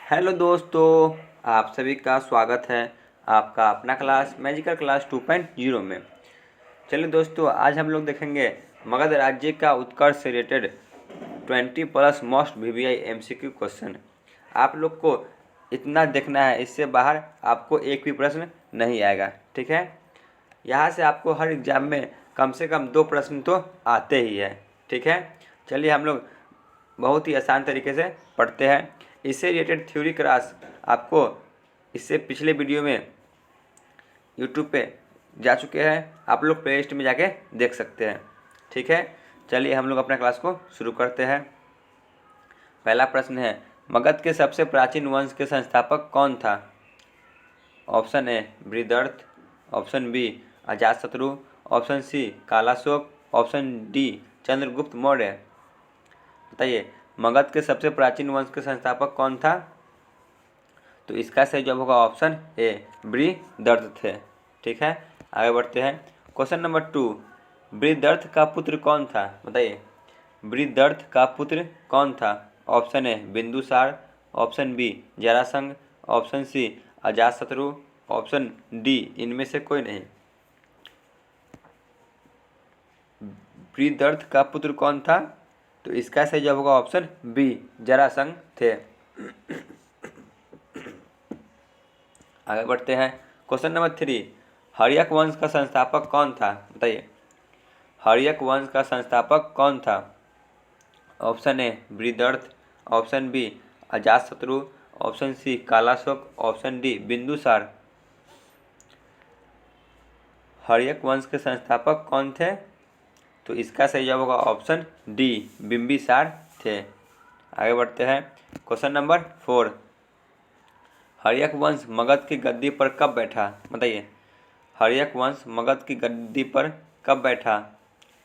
Hello दोस्तों, आप सभी का स्वागत है आपका अपना क्लास मैजिकल क्लास 2.0 में। चलिए दोस्तों, आज हम लोग देखेंगे मगध राज्य का उत्कर्ष से related 20 plus most VVI MCQ question. आप लोग को इतना देखना है, इससे बाहर आपको एक भी प्रश्न नहीं आएगा। ठीक है, यहाँ से आपको हर एग्जाम में कम से कम 2 प्रश्न तो आते ही है। ठीक है, चलिए हम लोग बहुत ही आसान तरीके से पढ़ते हैं। इससे रिलेटेड थ्योरी क्लास आपको इससे पिछले वीडियो में यूट्यूब पे जा चुके हैं, आप लोग प्ले लिस्ट में जाके देख सकते हैं। ठीक है, चलिए हम लोग अपना क्लास को शुरू करते हैं। पहला प्रश्न है, मगध के सबसे प्राचीन वंश के संस्थापक कौन था? Option A Brihadratha, option B Ajatashatru, option C Kalashoka, option D Chandragupta Maurya. बताइए, मगध के सबसे प्राचीन वंश के संस्थापक कौन था? तो इसका सही जवाब होगा ऑप्शन ए बृहदर्थ थे। ठीक है, आगे बढ़ते हैं। क्वेश्चन नंबर 2, बृहदर्थ का पुत्र कौन था? बताइए, बृहदर्थ का पुत्र कौन था? Option A Bindusar, option B Jarasandh, option C Ajatashatru, option D इनमें से कोई नहीं। बृहदर्थ का पुत्र कौन था? तो इसका सही जवाब होगा ऑप्शन बी जरासंध थे। आगे बढ़ते हैं। क्वेश्चन नंबर 3, हर्यक वंश का संस्थापक कौन था? बताइए, हर्यक वंश का संस्थापक कौन था? Option A Brihadratha, option B Ajatashatru, option C Kalashoka, option D Bindusara. Haryanka वंश के संस्थापक कौन थे? तो इसका सही जवाब होगा ऑप्शन डी बिंबिसार थे। आगे बढ़ते हैं। क्वेश्चन नंबर 4, हर्यक वंश मगध की गद्दी पर कब बैठा? बताइए, हर्यक वंश मगध की गद्दी पर कब बैठा?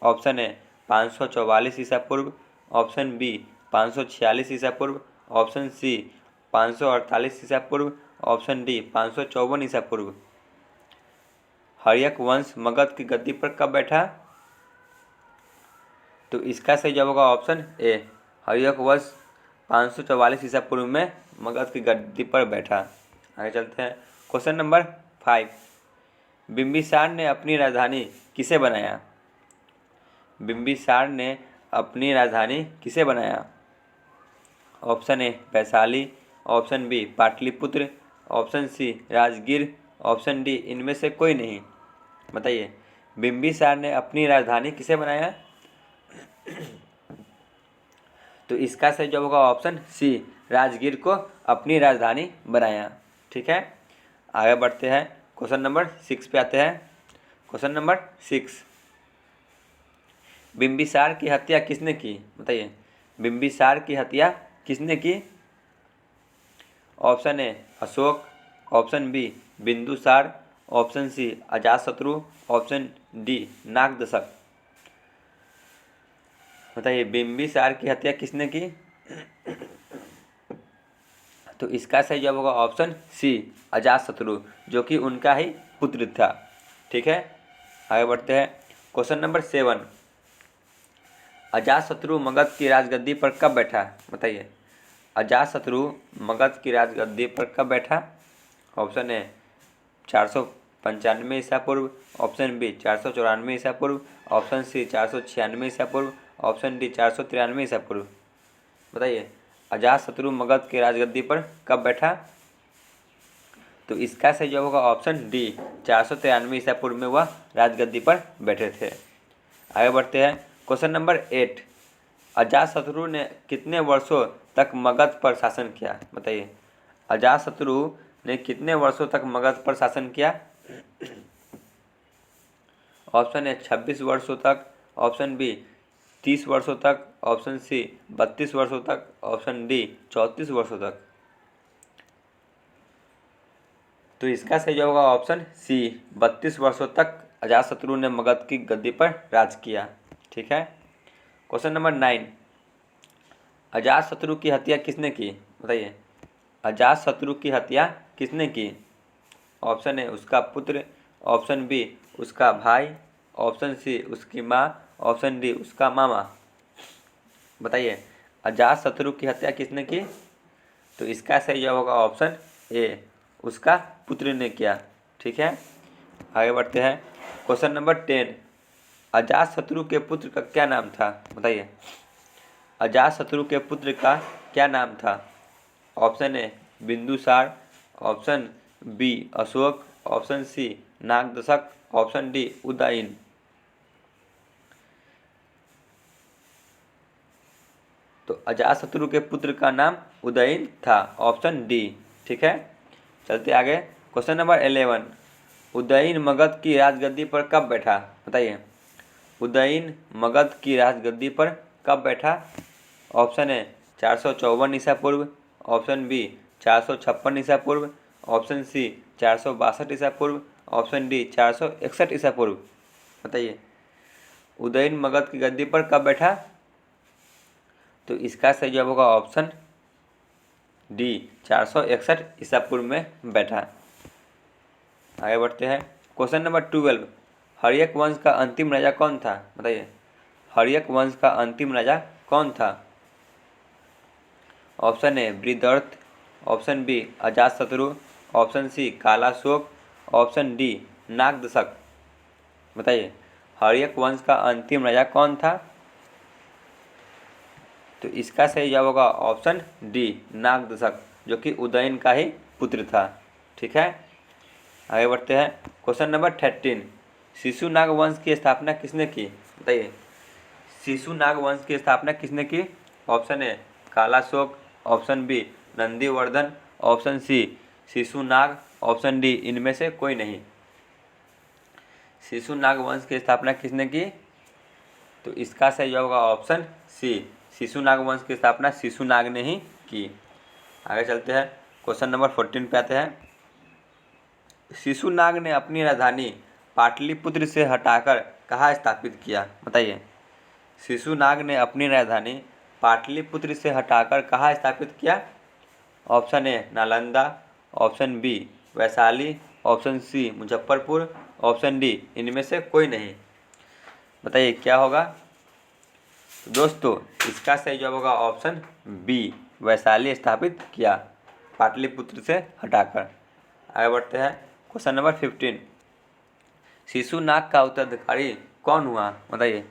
ऑप्शन ए 544 ईसा पूर्व, ऑप्शन बी 546 ईसा पूर्व, ऑप्शन सी 548 ईसा पूर्व, ऑप्शन डी 554 ईसा पूर्व। हर्यक वंश मगध की गद्दी पर कब बैठा? तो इसका सही जवाब होगा ऑप्शन ए हर्यक वंश 544 ईसा पूर्व में मगध की गद्दी पर बैठा। आगे चलते हैं। क्वेश्चन नंबर 5, बिंबिसार ने अपनी राजधानी किसे बनाया? बिंबिसार ने अपनी राजधानी किसे बनाया? Option A Vaishali, option B Pataliputra, option C Rajgir, option D इनमें से कोई नहीं। बताइए, बिंबिसार ने अपनी राजधानी किसे बनाया? तो इसका सही जवाब होगा ऑप्शन सी राजगीर को अपनी राजधानी बनाया। ठीक है, आगे बढ़ते हैं। क्वेश्चन नंबर 6 पे आते हैं। क्वेश्चन नंबर 6, बिंबिसार की हत्या किसने की? बताइए, बिंबिसार की हत्या किसने की? Option A Ashok, option B Bindusar, option C Ajatashatru, option D Nagdashak. बताइए, बिंबिसार की हत्या किसने की? तो इसका सही जवाब होगा ऑप्शन सी अजातशत्रु, जो कि उनका ही पुत्र था। ठीक है, आगे बढ़ते हैं। क्वेश्चन नंबर 7, अजातशत्रु मगध की राजगद्दी पर कब बैठा? बताइए, अजातशत्रु मगध की राजगद्दी पर कब बैठा? ऑप्शन ए 495 ईसा पूर्व, ऑप्शन बी 494 ईसा पूर्व, ऑप्शन सी 496 ईसा पूर्व, ऑप्शन डी 493 ईसा पूर्व। बताइए, अजातशत्रु मगध की राजगद्दी पर कब बैठा? तो इसका सही जवाब होगा ऑप्शन डी 493 ईसा पूर्व में वह राजगद्दी पर बैठे थे। आगे बढ़ते हैं। क्वेश्चन नंबर 8, अजातशत्रु ने कितने वर्षों तक मगध पर शासन किया? बताइए, अजातशत्रु ने कितने वर्षों तक मगध पर शासन किया? ऑप्शन ए 26 वर्षों तक, ऑप्शन बी 30 वर्षों तक, ऑप्शन सी 32 वर्षों तक, ऑप्शन डी 34 वर्षों तक। तो इसका सही जवाब होगा ऑप्शन सी 32 वर्षों तक अजातशत्रु ने मगध की गद्दी पर राज किया। ठीक है, क्वेश्चन नंबर 9, अजातशत्रु की हत्या किसने की? बताइए, अजातशत्रु की हत्या किसने की? ऑप्शन ए उसका पुत्र, ऑप्शन बी उसका भाई, ऑप्शन सी उसकी माँ, ऑप्शन डी उसका मामा। बताइए, अजातशत्रु की हत्या किसने की? तो इसका सही जवाब होगा ऑप्शन ए, उसका पुत्र ने किया। ठीक है, आगे बढ़ते हैं। क्वेश्चन नंबर 10, अजातशत्रु के पुत्र का क्या नाम था? बताइए, अजातशत्रु के पुत्र का क्या नाम था? Option A Bindusar, option B Ashok, option C Nagadashak, option D Udayan. तो अजातशत्रु के पुत्र का नाम उदयन था, ऑप्शन डी। ठीक है, चलते आगे। क्वेश्चन नंबर 11, उदयन मगध की राजगद्दी पर कब बैठा? बताइए, उदयन मगध की राजगद्दी पर कब बैठा? ऑप्शन ए 454 ईसा पूर्व, ऑप्शन बी 456 ईसा पूर्व, ऑप्शन सी 462 ईसा पूर्व, ऑप्शन डी 461 ईसा पूर्व। बताइए, उदयन मगध की गद्दी पर कब बैठा? तो इसका सही जवाब होगा ऑप्शन डी, 461 ईसा पूर्व में बैठा। आगे बढ़ते हैं। क्वेश्चन नंबर 12, हर्यक वंश का अंतिम राजा कौन था? बताइए, हर्यक वंश का अंतिम राजा कौन था? Option A Brihadratha, option B Ajatashatru, option C Kalashoka, option D Nagdashak. बताइए, हर्यक वंश का अंतिम राजा कौन था? तो इसका सही जवाब होगा ऑप्शन डी नागदशक, जो कि उदयन का ही पुत्र था। ठीक है, आगे बढ़ते हैं। क्वेश्चन नंबर 13, शिशुनाग वंश की स्थापना किसने की? बताइए, शिशुनाग वंश की स्थापना किसने की? Option A Kalashok, option B Nandivardhan, option C Shishunag, option D इनमें से कोई नहीं। शिशुनाग वंश की स्थापना किसने की? तो इसका सही जवाब होगा ऑप्शन सी, शिशुनाग वंश की स्थापना शिशुनाग ने ही की। आगे चलते हैं, क्वेश्चन नंबर 14 पे आते हैं। शिशुनाग ने अपनी राजधानी पाटलिपुत्र से हटाकर कहाँ स्थापित किया? बताइए, शिशुनाग ने अपनी राजधानी पाटलिपुत्र से हटाकर कहाँ स्थापित किया? Option A Nalanda, option B Vaishali, option C Muzaffarpur, option D इनमें से कोई नहीं। बताइए क्या होगा? तो दोस्तों, इसका सही जवाब होगा ऑप्शन बी, वैशाली स्थापित किया पाटलिपुत्र से हटाकर। आगे बढ़ते हैं। क्वेश्चन नंबर 15, शिशुनाग का उत्तराधिकारी कौन हुआ? बताइए,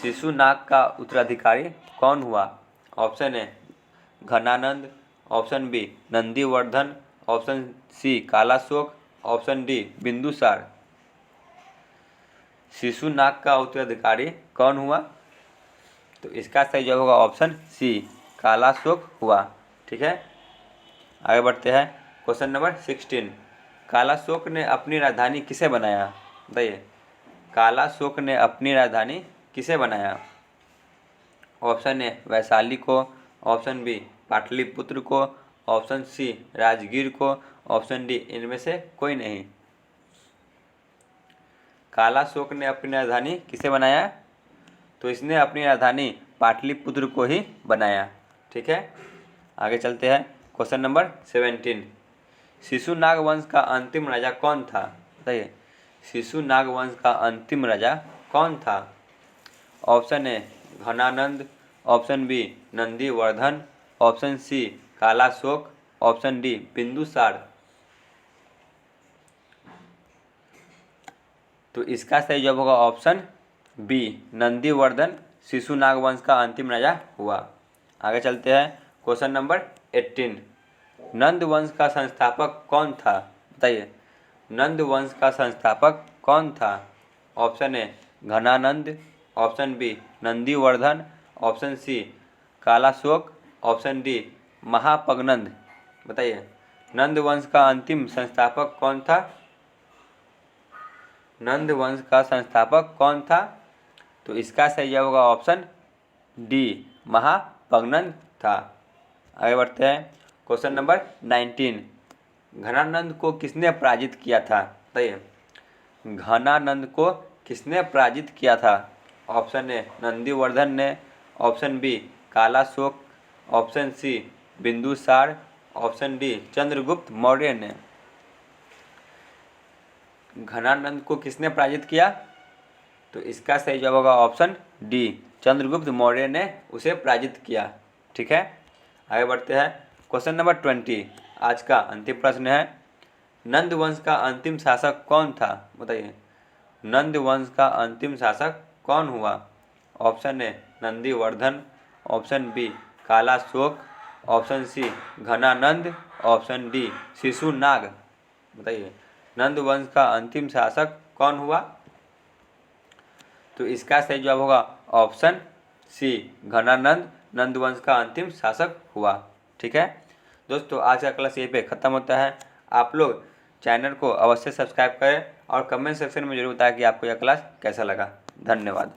शिशुनाग का उत्तराधिकारी कौन हुआ? Option A Ghananand, option B Nandivardhan, option C Kalashoka, option D Bindusar. Shishunag का उत्तराधिकारी कौन हुआ? तो इसका सही जवाब होगा ऑप्शन सी, कालाशोक हुआ। ठीक है, आगे बढ़ते हैं। क्वेश्चन नंबर 16, कालाशोक ने अपनी राजधानी किसे बनाया? बताइए, कालाशोक ने अपनी राजधानी किसे बनाया? ऑप्शन ए वैशाली को, ऑप्शन बी पाटलिपुत्र को, ऑप्शन सी राजगीर को, ऑप्शन डी इनमें से कोई नहीं। कालाशोक ने अपनी राजधानी किसे बनाया? तो इसने अपनी राजधानी पाटलिपुत्र को ही बनाया। ठीक है, आगे चलते हैं। क्वेश्चन नंबर 17, शिशुनाग वंश का अंतिम राजा कौन था? बताइए, शिशुनाग वंश का अंतिम राजा कौन था? Option A Ghananand, option B Nandivardhan, option C Kalashoka, option D Bindusar. तो इसका सही जवाब होगा ऑप्शन बी, नंदीवर्धन शिशुनाग वंश का अंतिम राजा हुआ। आगे चलते हैं। क्वेश्चन नंबर 18, नंद वंश का संस्थापक कौन था? बताइए, नंद वंश का संस्थापक कौन था? Option A Ghananand, option B Nandivardhan, option C Kalashoka, option D Mahapadmananda. बताइए, नंद वंश का अंतिम संस्थापक कौन था? नंद वंश का संस्थापक कौन था? तो इसका सही जवाब होगा ऑप्शन डी, महापगनंद था। आगे बढ़ते हैं। क्वेश्चन नंबर 19, घनानंद को किसने पराजित किया था? बताइए, घनानंद को किसने पराजित किया था? ऑप्शन ए नंदीवर्धन ने, option B Kalashok, option C Bindusar, option D Chandragupta Maurya ने। घनानंद को किसने पराजित किया? तो इसका सही जवाब होगा ऑप्शन डी, चंद्रगुप्त मौर्य ने उसे पराजित किया। ठीक है, आगे बढ़ते हैं। क्वेश्चन नंबर 20 आज का अंतिम प्रश्न है, नंद वंश का अंतिम शासक कौन था? बताइए, नंद वंश का अंतिम शासक कौन हुआ? Option A Nandivardhan, option B Kalashok, option C Ghananand, option D Shishunag. बताइए, नंद वंश का अंतिम शासक कौन हुआ? तो इसका सही जवाब होगा ऑप्शन सी घनानंद नंद वंश का अंतिम शासक हुआ। ठीक है दोस्तों, आज का क्लास यहीं पे ख़त्म होता है। आप लोग चैनल को अवश्य सब्सक्राइब करें और कमेंट सेक्शन में जरूर बताएं कि आपको यह क्लास कैसा लगा। धन्यवाद।